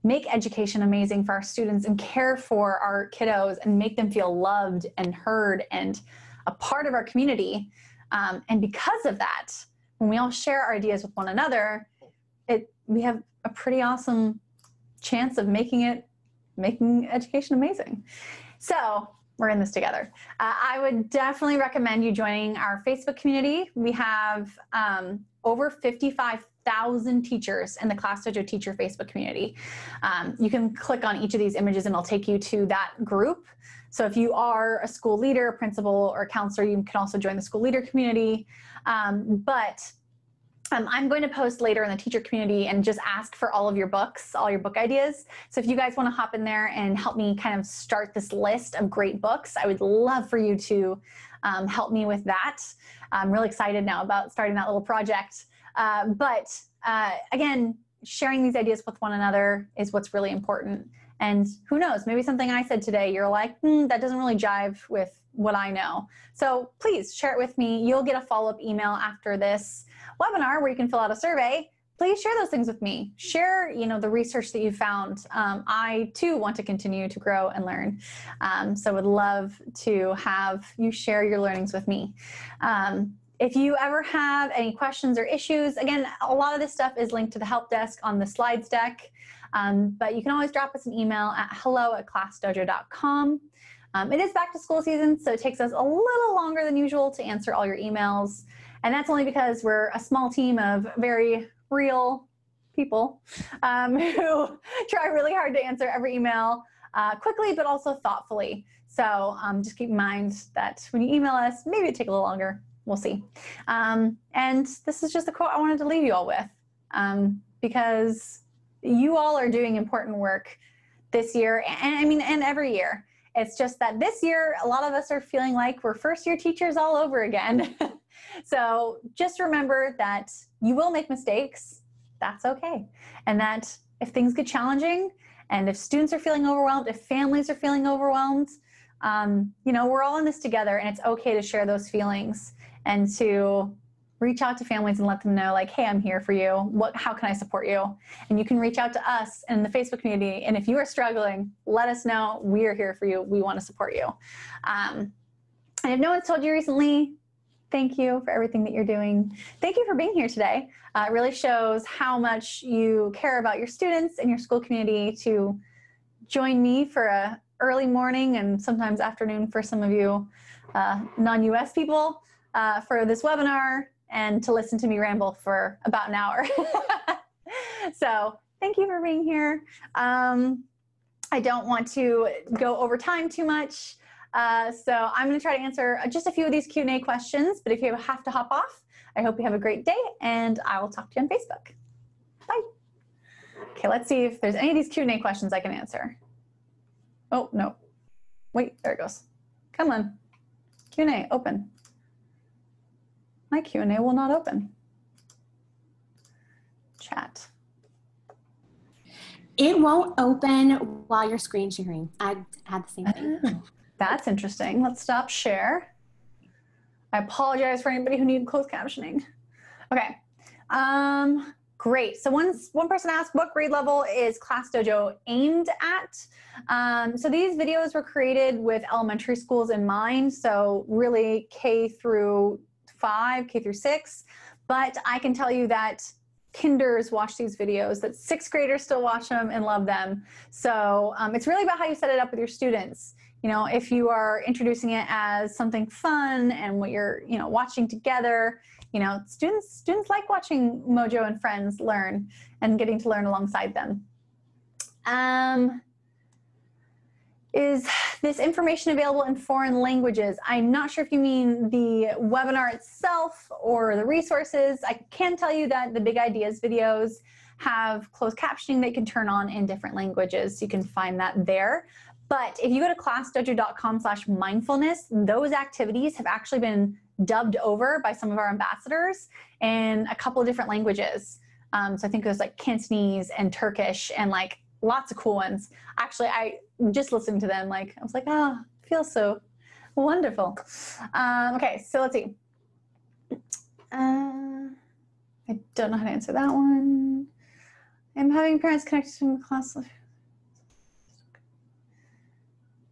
make education amazing for our students and care for our kiddos and make them feel loved and heard and a part of our community. And because of that, when we all share our ideas with one another, we have a pretty awesome chance of making education amazing. So We're in this together. I would definitely recommend you joining our Facebook community. We have over 55,000 teachers in the ClassDojo teacher Facebook community. You can click on each of these images and it'll take you to that group. So if you are a school leader, a principal, or a counselor, you can also join the school leader community. I'm going to post later in the teacher community and just ask for all of your books, all your book ideas. So if you guys want to hop in there and help me kind of start this list of great books, I would love for you to help me with that. I'm really excited now about starting that little project. Again, sharing these ideas with one another is what's really important. And who knows, maybe something I said today, you're like, that doesn't really jive with what I know. So please share it with me. You'll get a follow-up email after this webinar where you can fill out a survey. Please share those things with me. Share, the research that you found. I too want to continue to grow and learn. So would love to have you share your learnings with me. If you ever have any questions or issues, again, a lot of this stuff is linked to the help desk on the slides deck. But you can always drop us an email at hello@classdojo.com. It is back to school season, so it takes us a little longer than usual to answer all your emails. And that's only because we're a small team of very real people who try really hard to answer every email quickly, but also thoughtfully. So just keep in mind that when you email us, maybe it take a little longer. We'll see. And this is just a quote I wanted to leave you all with because you all are doing important work this year, and every year. It's just that this year, a lot of us are feeling like we're first-year teachers all over again. So just remember that you will make mistakes. That's okay. And that if things get challenging, and if students are feeling overwhelmed, if families are feeling overwhelmed, we're all in this together, and it's okay to share those feelings and to reach out to families and let them know, like, hey, I'm here for you. How can I support you? And you can reach out to us in the Facebook community. And if you are struggling, let us know. We are here for you. We want to support you. And if no one's told you recently, thank you for everything that you're doing. Thank you for being here today. It really shows how much you care about your students and your school community to join me for a early morning and sometimes afternoon for some of you non-US people for this webinar, and to listen to me ramble for about an hour. So thank you for being here. I don't want to go over time too much. So I'm going to try to answer just a few of these Q&A questions, but if you have to hop off, I hope you have a great day, and I will talk to you on Facebook. Bye. Okay, let's see if there's any of these Q&A questions I can answer. Oh, no. Wait, there it goes. Come on. Q&A, open. My Q&A will not open. Chat. It won't open while you're screen sharing. I had the same thing. Oh, that's interesting. Let's stop share. I apologize for anybody who needed closed captioning. Okay. Great. So one person asked, what grade level is ClassDojo aimed at? So these videos were created with elementary schools in mind. So really K through 5, K through 6. But I can tell you that kinders watch these videos, that 6th graders still watch them and love them. So it's really about how you set it up with your students. If you are introducing it as something fun and what you're, watching together, students like watching Mojo and friends learn and getting to learn alongside them. Is this information available in foreign languages? I'm not sure if you mean the webinar itself or the resources. I can tell you that the Big Ideas videos have closed captioning that you can turn on in different languages. So you can find that there. But if you go to classdojo.com/mindfulness, those activities have actually been dubbed over by some of our ambassadors in a couple of different languages. So I think there's like Cantonese and Turkish and like lots of cool ones. Actually, I just listened to them, I was like, oh, it feels so wonderful. Okay, so let's see. I don't know how to answer that one. I'm having parents connected to the class.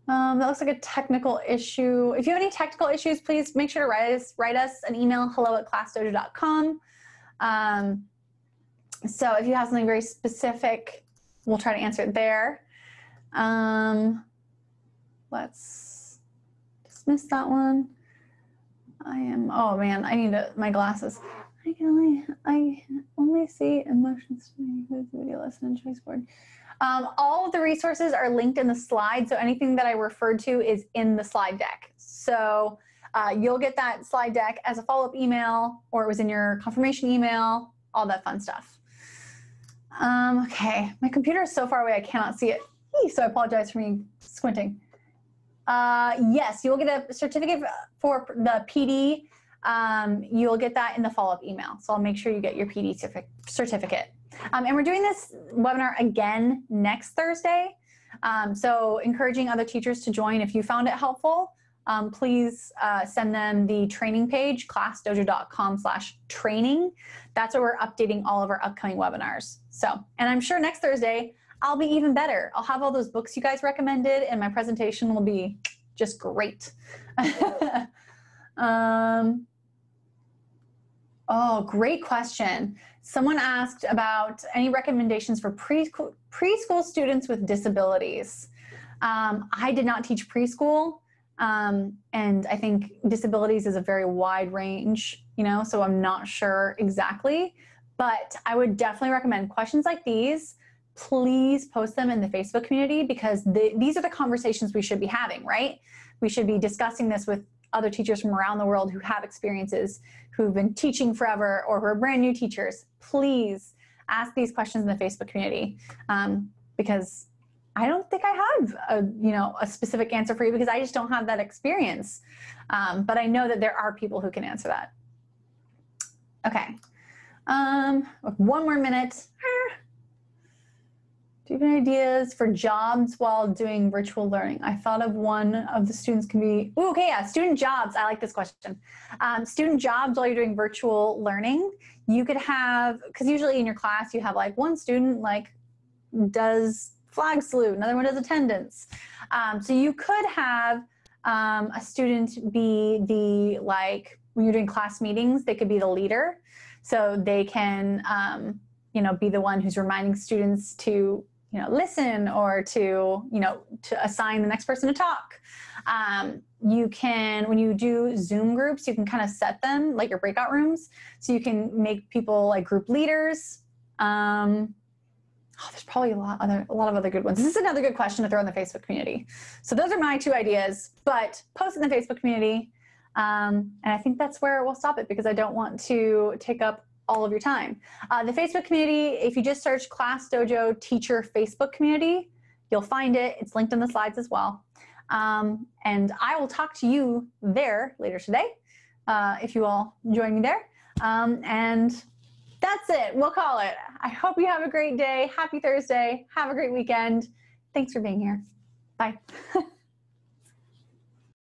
That looks like a technical issue. If you have any technical issues, please make sure to write us an email, hello@classdojo.com. So if you have something very specific, we'll try to answer it there. Let's just missed that one. Oh man, I need my glasses. I only see emotions to video lesson and choice board. All of the resources are linked in the slide, so anything that I referred to is in the slide deck. So you'll get that slide deck as a follow-up email, or it was in your confirmation email, all that fun stuff. Okay, my computer is so far away I cannot see it, so I apologize for me squinting. Yes, you will get a certificate for the PD. You'll get that in the follow-up email. So I'll make sure you get your PD certificate. And we're doing this webinar again next Thursday. So encouraging other teachers to join. If you found it helpful, please send them the training page, classdojo.com/training. That's where we're updating all of our upcoming webinars. So, and I'm sure next Thursday, I'll be even better. I'll have all those books you guys recommended, and my presentation will be just great. Oh, great question. Someone asked about any recommendations for preschool students with disabilities. I did not teach preschool, and I think disabilities is a very wide range, so I'm not sure exactly, but I would definitely recommend questions like these. Please post them in the Facebook community, because these are the conversations we should be having, right? We should be discussing this with other teachers from around the world who have experiences, who've been teaching forever, or who are brand new teachers. Please ask these questions in the Facebook community, because I don't think I have a specific answer for you, because I just don't have that experience. But I know that there are people who can answer that. Okay. One more minute. Do you have any ideas for jobs while doing virtual learning? I thought of one of the students can be, student jobs. I like this question. Student jobs while you're doing virtual learning. You could have, because usually in your class you have like one student does flag salute, another one does attendance. So you could have a student be when you're doing class meetings, they could be the leader. So they can, be the one who's reminding students to listen, or to assign the next person to talk. You can, when you do Zoom groups, you can kind of set them like your breakout rooms. So you can make people like group leaders. There's probably a lot of other good ones. This is another good question to throw in the Facebook community. So those are my 2 ideas, but post in the Facebook community. And I think that's where we'll stop it, because I don't want to take up all of your time. The Facebook community, if you just search ClassDojo Teacher Facebook Community, you'll find it. It's linked in the slides as well. And I will talk to you there later today, if you all join me there. And that's it. We'll call it. I hope you have a great day. Happy Thursday. Have a great weekend. Thanks for being here. Bye.